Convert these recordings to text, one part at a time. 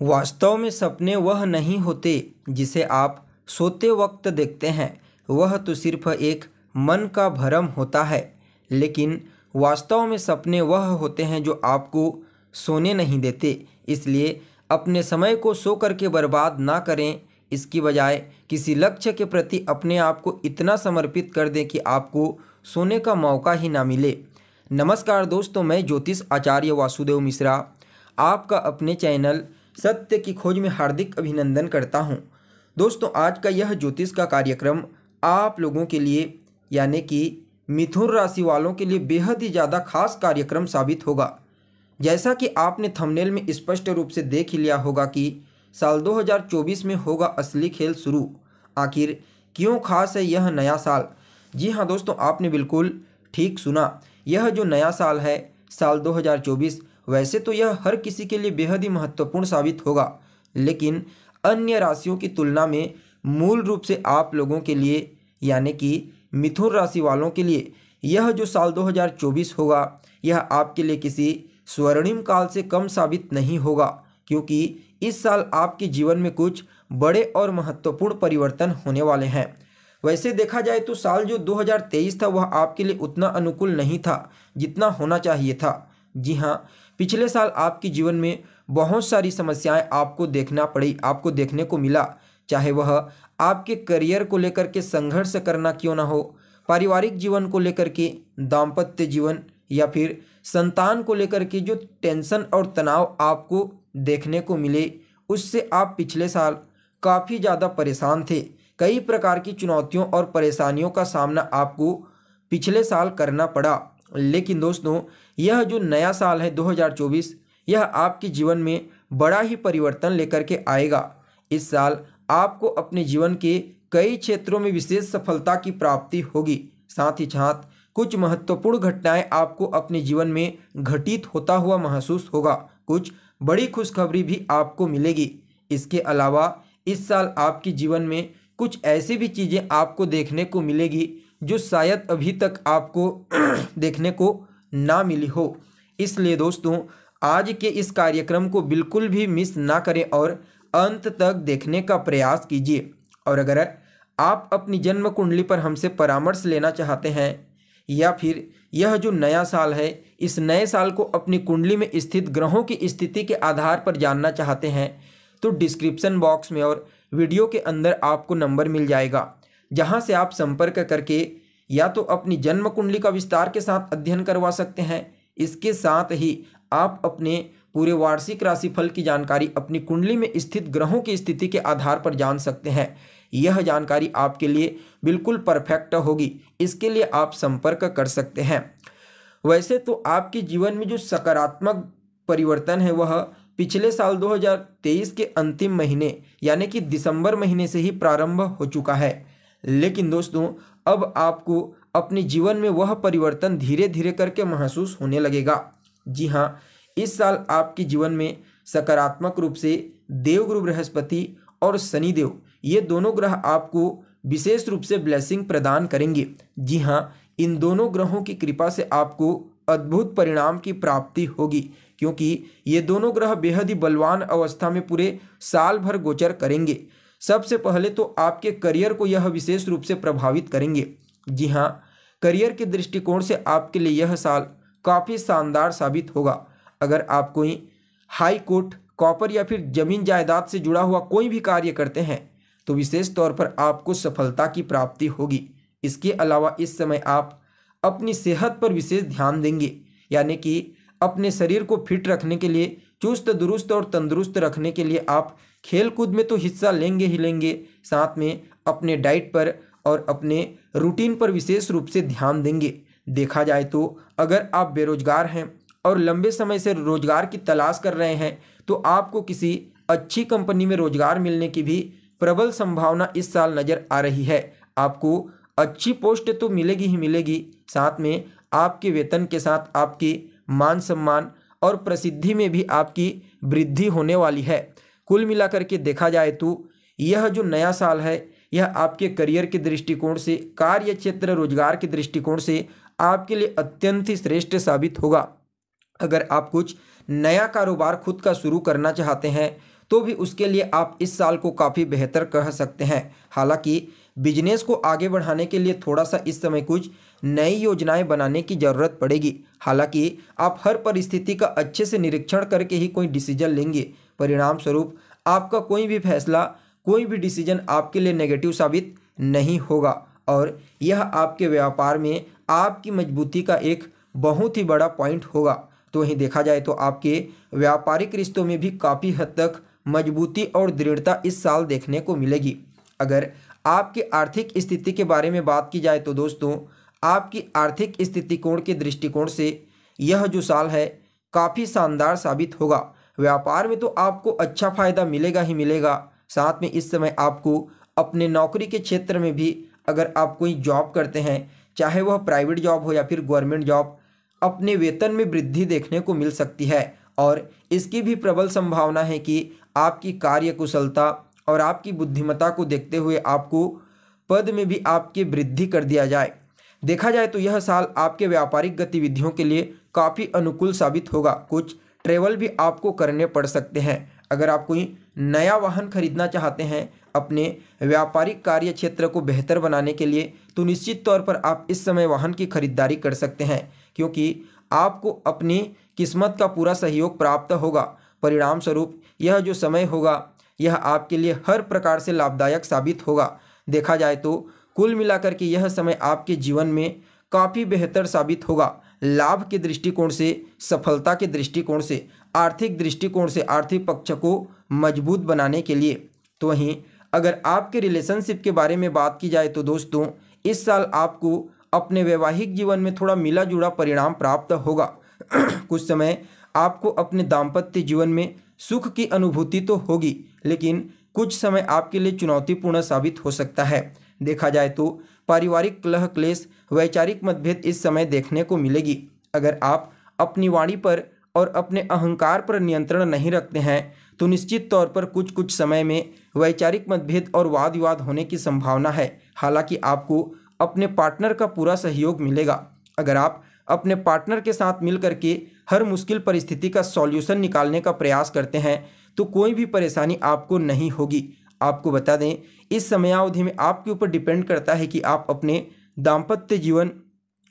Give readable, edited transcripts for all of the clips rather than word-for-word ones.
वास्तव में सपने वह नहीं होते जिसे आप सोते वक्त देखते हैं। वह तो सिर्फ एक मन का भ्रम होता है। लेकिन वास्तव में सपने वह होते हैं जो आपको सोने नहीं देते। इसलिए अपने समय को सो करके बर्बाद ना करें। इसकी बजाय किसी लक्ष्य के प्रति अपने आप को इतना समर्पित कर दें कि आपको सोने का मौका ही ना मिले। नमस्कार दोस्तों, मैं ज्योतिष आचार्य वासुदेव मिश्रा आपका अपने चैनल सत्य की खोज में हार्दिक अभिनंदन करता हूं। दोस्तों, आज का यह ज्योतिष का कार्यक्रम आप लोगों के लिए यानी कि मिथुन राशि वालों के लिए बेहद ही ज़्यादा खास कार्यक्रम साबित होगा। जैसा कि आपने थंबनेल में स्पष्ट रूप से देख ही लिया होगा कि साल 2024 में होगा असली खेल शुरू। आखिर क्यों खास है यह नया साल? जी हाँ दोस्तों, आपने बिल्कुल ठीक सुना। यह जो नया साल है, साल 2024, वैसे तो यह हर किसी के लिए बेहद ही महत्वपूर्ण साबित होगा, लेकिन अन्य राशियों की तुलना में मूल रूप से आप लोगों के लिए यानी कि मिथुन राशि वालों के लिए यह जो साल 2024 होगा, यह आपके लिए किसी स्वर्णिम काल से कम साबित नहीं होगा, क्योंकि इस साल आपके जीवन में कुछ बड़े और महत्वपूर्ण परिवर्तन होने वाले हैं। वैसे देखा जाए तो साल जो 2023 था वह आपके लिए उतना अनुकूल नहीं था जितना होना चाहिए था। जी हाँ, पिछले साल आपके जीवन में बहुत सारी समस्याएं आपको देखने को मिला। चाहे वह आपके करियर को लेकर के संघर्ष करना क्यों ना हो, पारिवारिक जीवन को लेकर के, दाम्पत्य जीवन या फिर संतान को लेकर के जो टेंशन और तनाव आपको देखने को मिले, उससे आप पिछले साल काफ़ी ज़्यादा परेशान थे। कई प्रकार की चुनौतियों और परेशानियों का सामना आपको पिछले साल करना पड़ा। लेकिन दोस्तों, यह जो नया साल है 2024, यह आपके जीवन में बड़ा ही परिवर्तन लेकर के आएगा। इस साल आपको अपने जीवन के कई क्षेत्रों में विशेष सफलता की प्राप्ति होगी। साथ ही साथ कुछ महत्वपूर्ण घटनाएं आपको अपने जीवन में घटित होता हुआ महसूस होगा। कुछ बड़ी खुशखबरी भी आपको मिलेगी। इसके अलावा इस साल आपके जीवन में कुछ ऐसी भी चीज़ें आपको देखने को मिलेगी जो शायद अभी तक आपको देखने को ना मिली हो। इसलिए दोस्तों, आज के इस कार्यक्रम को बिल्कुल भी मिस ना करें और अंत तक देखने का प्रयास कीजिए। और अगर आप अपनी जन्म कुंडली पर हमसे परामर्श लेना चाहते हैं या फिर यह जो नया साल है, इस नए साल को अपनी कुंडली में स्थित ग्रहों की स्थिति के आधार पर जानना चाहते हैं, तो डिस्क्रिप्शन बॉक्स में और वीडियो के अंदर आपको नंबर मिल जाएगा, जहां से आप संपर्क करके या तो अपनी जन्म कुंडली का विस्तार के साथ अध्ययन करवा सकते हैं। इसके साथ ही आप अपने पूरे वार्षिक राशिफल की जानकारी अपनी कुंडली में स्थित ग्रहों की स्थिति के आधार पर जान सकते हैं। यह जानकारी आपके लिए बिल्कुल परफेक्ट होगी। इसके लिए आप संपर्क कर सकते हैं। वैसे तो आपके जीवन में जो सकारात्मक परिवर्तन है वह पिछले साल 2023 के अंतिम महीने यानी कि दिसंबर महीने से ही प्रारंभ हो चुका है। लेकिन दोस्तों, अब आपको अपने जीवन में वह परिवर्तन धीरे धीरे करके महसूस होने लगेगा। जी हाँ, इस साल आपके जीवन में सकारात्मक रूप से देवगुरु बृहस्पति और शनिदेव, ये दोनों ग्रह आपको विशेष रूप से ब्लेसिंग प्रदान करेंगे। जी हाँ, इन दोनों ग्रहों की कृपा से आपको अद्भुत परिणाम की प्राप्ति होगी, क्योंकि ये दोनों ग्रह बेहद ही बलवान अवस्था में पूरे साल भर गोचर करेंगे। सबसे पहले तो आपके करियर को यह विशेष रूप से प्रभावित करेंगे। जी हाँ, करियर के दृष्टिकोण से आपके लिए यह साल काफ़ी शानदार साबित होगा। अगर आप कोई हाई कोर्ट, कॉपर या फिर जमीन जायदाद से जुड़ा हुआ कोई भी कार्य करते हैं तो विशेष तौर पर आपको सफलता की प्राप्ति होगी। इसके अलावा इस समय आप अपनी सेहत पर विशेष ध्यान देंगे, यानी कि अपने शरीर को फिट रखने के लिए, चुस्त दुरुस्त और तंदुरुस्त रखने के लिए आप खेल कूद में तो हिस्सा लेंगे ही लेंगे। साथ में अपने डाइट पर और अपने रूटीन पर विशेष रूप से ध्यान देंगे। देखा जाए तो अगर आप बेरोजगार हैं और लंबे समय से रोजगार की तलाश कर रहे हैं तो आपको किसी अच्छी कंपनी में रोजगार मिलने की भी प्रबल संभावना इस साल नज़र आ रही है। आपको अच्छी पोस्ट तो मिलेगी ही मिलेगी, साथ में आपके वेतन के साथ आपके मान सम्मान और प्रसिद्धि में भी आपकी वृद्धि होने वाली है। कुल मिलाकर के देखा जाए तो यह जो नया साल है, यह आपके करियर के दृष्टिकोण से, कार्य क्षेत्र रोजगार के दृष्टिकोण से आपके लिए अत्यंत ही श्रेष्ठ साबित होगा। अगर आप कुछ नया कारोबार खुद का शुरू करना चाहते हैं तो भी उसके लिए आप इस साल को काफ़ी बेहतर कह सकते हैं। हालांकि बिजनेस को आगे बढ़ाने के लिए थोड़ा सा इस समय कुछ नई योजनाएं बनाने की ज़रूरत पड़ेगी। हालांकि आप हर परिस्थिति का अच्छे से निरीक्षण करके ही कोई डिसीजन लेंगे। परिणाम स्वरूप आपका कोई भी फैसला, कोई भी डिसीजन आपके लिए नेगेटिव साबित नहीं होगा और यह आपके व्यापार में आपकी मजबूती का एक बहुत ही बड़ा पॉइंट होगा। तो वहीं देखा जाए तो आपके व्यापारिक रिश्तों में भी काफ़ी हद तक मजबूती और दृढ़ता इस साल देखने को मिलेगी। अगर आपकी आर्थिक स्थिति के बारे में बात की जाए तो दोस्तों, आपकी आर्थिक स्थिति कोण के दृष्टिकोण से यह जो साल है काफ़ी शानदार साबित होगा। व्यापार में तो आपको अच्छा फायदा मिलेगा ही मिलेगा। साथ में इस समय आपको अपने नौकरी के क्षेत्र में भी, अगर आप कोई जॉब करते हैं, चाहे वह प्राइवेट जॉब हो या फिर गवर्नमेंट जॉब, अपने वेतन में वृद्धि देखने को मिल सकती है और इसकी भी प्रबल संभावना है कि आपकी कार्य कुशलता और आपकी बुद्धिमत्ता को देखते हुए आपको पद में भी आपकी वृद्धि कर दिया जाए। देखा जाए तो यह साल आपके व्यापारिक गतिविधियों के लिए काफ़ी अनुकूल साबित होगा। कुछ ट्रेवल भी आपको करने पड़ सकते हैं। अगर आप कोई नया वाहन खरीदना चाहते हैं अपने व्यापारिक कार्य क्षेत्र को बेहतर बनाने के लिए, तो निश्चित तौर पर आप इस समय वाहन की खरीदारी कर सकते हैं, क्योंकि आपको अपनी किस्मत का पूरा सहयोग प्राप्त होगा। परिणाम स्वरूप यह जो समय होगा यह आपके लिए हर प्रकार से लाभदायक साबित होगा। देखा जाए तो कुल मिलाकर के यह समय आपके जीवन में काफ़ी बेहतर साबित होगा। लाभ के दृष्टिकोण से, सफलता के दृष्टिकोण से, आर्थिक दृष्टिकोण से, आर्थिक पक्ष को मजबूत बनाने के लिए। तो वहीं अगर आपके रिलेशनशिप के बारे में बात की जाए तो दोस्तों, इस साल आपको अपने वैवाहिक जीवन में थोड़ा मिला जुला परिणाम प्राप्त होगा। कुछ समय आपको अपने दाम्पत्य जीवन में सुख की अनुभूति तो होगी, लेकिन कुछ समय आपके लिए चुनौतीपूर्ण साबित हो सकता है। देखा जाए तो पारिवारिक कलह क्लेश, वैचारिक मतभेद इस समय देखने को मिलेगी। अगर आप अपनी वाणी पर और अपने अहंकार पर नियंत्रण नहीं रखते हैं तो निश्चित तौर पर कुछ समय में वैचारिक मतभेद और वाद विवाद होने की संभावना है। हालांकि आपको अपने पार्टनर का पूरा सहयोग मिलेगा। अगर आप अपने पार्टनर के साथ मिलकर के हर मुश्किल परिस्थिति का सॉल्यूशन निकालने का प्रयास करते हैं तो कोई भी परेशानी आपको नहीं होगी। आपको बता दें, इस समयावधि में आपके ऊपर डिपेंड करता है कि आप अपने दाम्पत्य जीवन,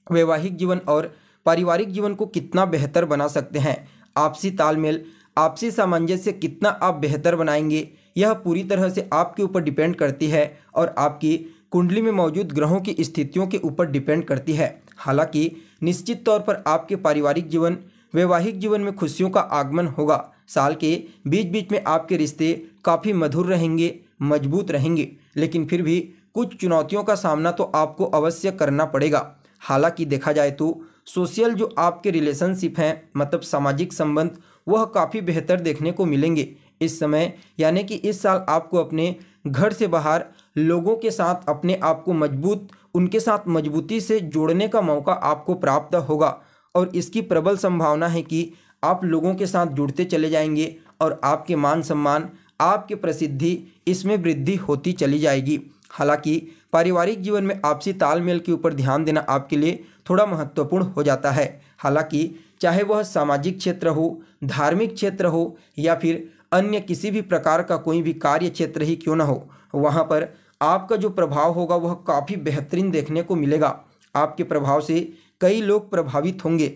वैवाहिक जीवन और पारिवारिक जीवन को कितना बेहतर बना सकते हैं। आपसी तालमेल, आपसी सामंजस्य कितना आप बेहतर बनाएंगे, यह पूरी तरह से आपके ऊपर डिपेंड करती है और आपकी कुंडली में मौजूद ग्रहों की स्थितियों के ऊपर डिपेंड करती है। हालांकि निश्चित तौर पर आपके पारिवारिक जीवन, वैवाहिक जीवन में खुशियों का आगमन होगा। साल के बीच बीच में आपके रिश्ते काफ़ी मधुर रहेंगे, मजबूत रहेंगे, लेकिन फिर भी कुछ चुनौतियों का सामना तो आपको अवश्य करना पड़ेगा। हालांकि देखा जाए तो सोशल जो आपके रिलेशनशिप हैं, मतलब सामाजिक संबंध, वह काफ़ी बेहतर देखने को मिलेंगे इस समय। यानी कि इस साल आपको अपने घर से बाहर लोगों के साथ अपने आप को उनके साथ मजबूती से जोड़ने का मौका आपको प्राप्त होगा और इसकी प्रबल संभावना है कि आप लोगों के साथ जुड़ते चले जाएंगे और आपके मान सम्मान, आपकी प्रसिद्धि, इसमें वृद्धि होती चली जाएगी। हालांकि पारिवारिक जीवन में आपसी तालमेल के ऊपर ध्यान देना आपके लिए थोड़ा महत्वपूर्ण हो जाता है। हालांकि चाहे वह सामाजिक क्षेत्र हो, धार्मिक क्षेत्र हो या फिर अन्य किसी भी प्रकार का कोई भी कार्य क्षेत्र ही क्यों ना हो, वहाँ पर आपका जो प्रभाव होगा वह काफ़ी बेहतरीन देखने को मिलेगा। आपके प्रभाव से कई लोग प्रभावित होंगे।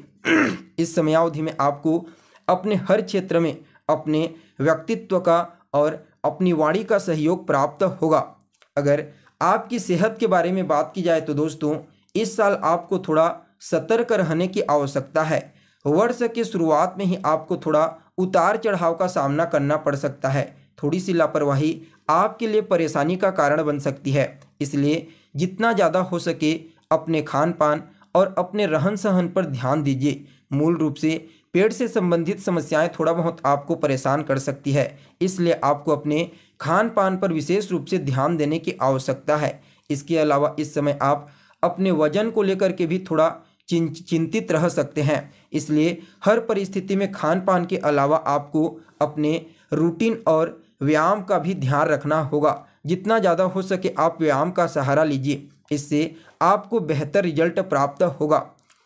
इस समयावधि में आपको अपने हर क्षेत्र में अपने व्यक्तित्व का और अपनी वाणी का सहयोग प्राप्त होगा। अगर आपकी सेहत के बारे में बात की जाए तो दोस्तों, इस साल आपको थोड़ा सतर्क रहने की आवश्यकता है। वर्ष की शुरुआत में ही आपको थोड़ा उतार चढ़ाव का सामना करना पड़ सकता है। थोड़ी सी लापरवाही आपके लिए परेशानी का कारण बन सकती है। इसलिए जितना ज़्यादा हो सके अपने खान पान और अपने रहन सहन पर ध्यान दीजिए। मूल रूप से पेट से संबंधित समस्याएं थोड़ा बहुत आपको परेशान कर सकती है, इसलिए आपको अपने खान पान पर विशेष रूप से ध्यान देने की आवश्यकता है। इसके अलावा इस समय आप अपने वजन को लेकर के भी थोड़ा चिंतित रह सकते हैं, इसलिए हर परिस्थिति में खान पान के अलावा आपको अपने रूटीन और व्यायाम का भी ध्यान रखना होगा। जितना ज़्यादा हो सके आप व्यायाम का सहारा लीजिए, इससे आपको बेहतर रिजल्ट प्राप्त होगा।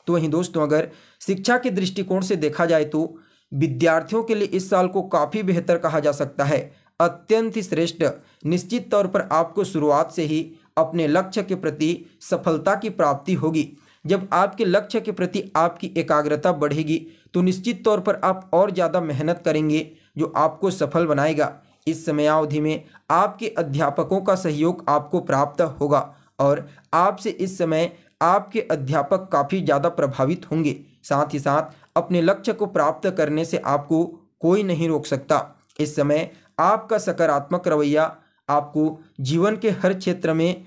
तो वहीं दोस्तों, अगर शिक्षा के दृष्टिकोण से देखा जाए तो विद्यार्थियों के लिए इस साल को काफ़ी बेहतर कहा जा सकता है, अत्यंत ही श्रेष्ठ। निश्चित तौर पर आपको शुरुआत से ही अपने लक्ष्य के प्रति सफलता की प्राप्ति होगी। जब आपके लक्ष्य के प्रति आपकी एकाग्रता बढ़ेगी तो निश्चित तौर पर आप और ज़्यादा मेहनत करेंगे, जो आपको सफल बनाएगा। इस समयावधि में आपके अध्यापकों का सहयोग आपको प्राप्त होगा और आपसे इस समय आपके अध्यापक काफ़ी ज़्यादा प्रभावित होंगे। साथ ही साथ अपने लक्ष्य को प्राप्त करने से आपको कोई नहीं रोक सकता। इस समय आपका सकारात्मक रवैया आपको जीवन के हर क्षेत्र में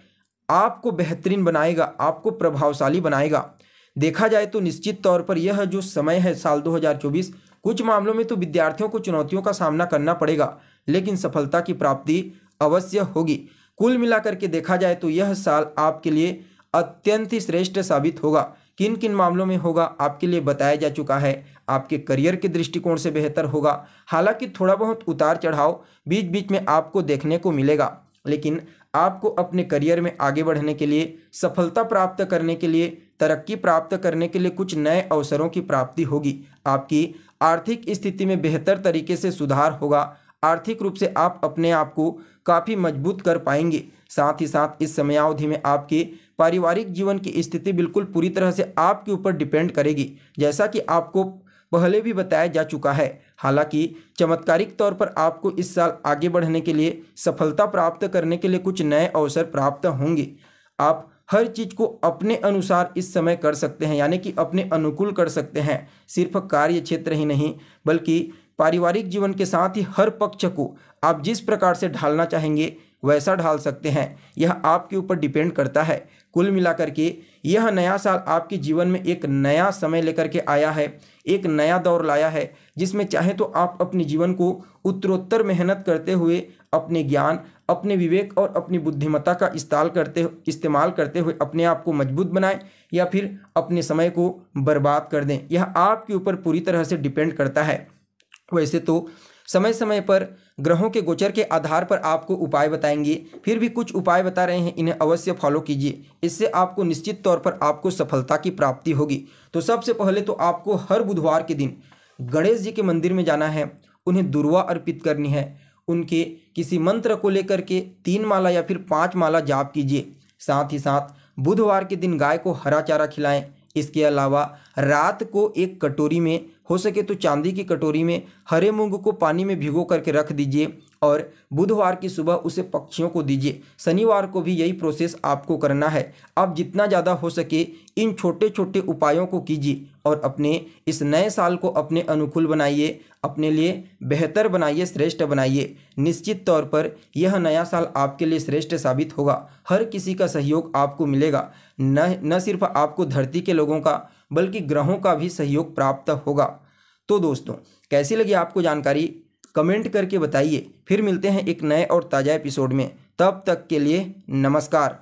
आपको बेहतरीन बनाएगा, आपको प्रभावशाली बनाएगा। देखा जाए तो निश्चित तौर पर यह जो समय है साल 2024, कुछ मामलों में तो विद्यार्थियों को चुनौतियों का सामना करना पड़ेगा, लेकिन सफलता की प्राप्ति अवश्य होगी। कुल मिलाकर के देखा जाए तो यह साल आपके लिए अत्यंत ही श्रेष्ठ साबित होगा। किन किन मामलों में होगा आपके लिए बताया जा चुका है। आपके करियर के दृष्टिकोण से बेहतर होगा, हालांकि थोड़ा बहुत उतार चढ़ाव बीच बीच में आपको देखने को मिलेगा, लेकिन आपको अपने करियर में आगे बढ़ने के लिए, सफलता प्राप्त करने के लिए, तरक्की प्राप्त करने के लिए कुछ नए अवसरों की प्राप्ति होगी। आपकी आर्थिक स्थिति में बेहतर तरीके से सुधार होगा। आर्थिक रूप से आप अपने आप को काफ़ी मजबूत कर पाएंगे। साथ ही साथ इस समयावधि में आपके पारिवारिक जीवन की स्थिति बिल्कुल पूरी तरह से आपके ऊपर डिपेंड करेगी, जैसा कि आपको पहले भी बताया जा चुका है। हालांकि चमत्कारिक तौर पर आपको इस साल आगे बढ़ने के लिए, सफलता प्राप्त करने के लिए कुछ नए अवसर प्राप्त होंगे। आप हर चीज़ को अपने अनुसार इस समय कर सकते हैं, यानी कि अपने अनुकूल कर सकते हैं। सिर्फ कार्य क्षेत्र ही नहीं बल्कि पारिवारिक जीवन के साथ ही हर पक्ष को आप जिस प्रकार से ढालना चाहेंगे वैसा ढाल सकते हैं। यह आपके ऊपर डिपेंड करता है। कुल मिलाकर के यह नया साल आपके जीवन में एक नया समय लेकर के आया है, एक नया दौर लाया है, जिसमें चाहे तो आप अपने जीवन को उत्तरोत्तर मेहनत करते हुए अपने ज्ञान, अपने विवेक और अपनी बुद्धिमत्ता का इस्तेमाल करते हुए अपने आप को मजबूत बनाएं, या फिर अपने समय को बर्बाद कर दें। यह आपके ऊपर पूरी तरह से डिपेंड करता है। वैसे तो समय समय पर ग्रहों के गोचर के आधार पर आपको उपाय बताएंगे, फिर भी कुछ उपाय बता रहे हैं, इन्हें अवश्य फॉलो कीजिए। इससे आपको निश्चित तौर पर आपको सफलता की प्राप्ति होगी। तो सबसे पहले तो आपको हर बुधवार के दिन गणेश जी के मंदिर में जाना है, उन्हें दुर्वा अर्पित करनी है, उनके किसी मंत्र को लेकर के 3 माला या फिर 5 माला जाप कीजिए। साथ ही साथ बुधवार के दिन गाय को हरा चारा खिलाएं। इसके अलावा रात को एक कटोरी में, हो सके तो चांदी की कटोरी में, हरे मूंग को पानी में भिगो करके रख दीजिए और बुधवार की सुबह उसे पक्षियों को दीजिए। शनिवार को भी यही प्रोसेस आपको करना है। आप जितना ज़्यादा हो सके इन छोटे छोटे उपायों को कीजिए और अपने इस नए साल को अपने अनुकूल बनाइए, अपने लिए बेहतर बनाइए, श्रेष्ठ बनाइए। निश्चित तौर पर यह नया साल आपके लिए श्रेष्ठ साबित होगा। हर किसी का सहयोग आपको मिलेगा, न सिर्फ आपको धरती के लोगों का बल्कि ग्रहों का भी सहयोग प्राप्त होगा। तो दोस्तों, कैसी लगी आपको जानकारी कमेंट करके बताइए। फिर मिलते हैं एक नए और ताज़ा एपिसोड में। तब तक के लिए नमस्कार।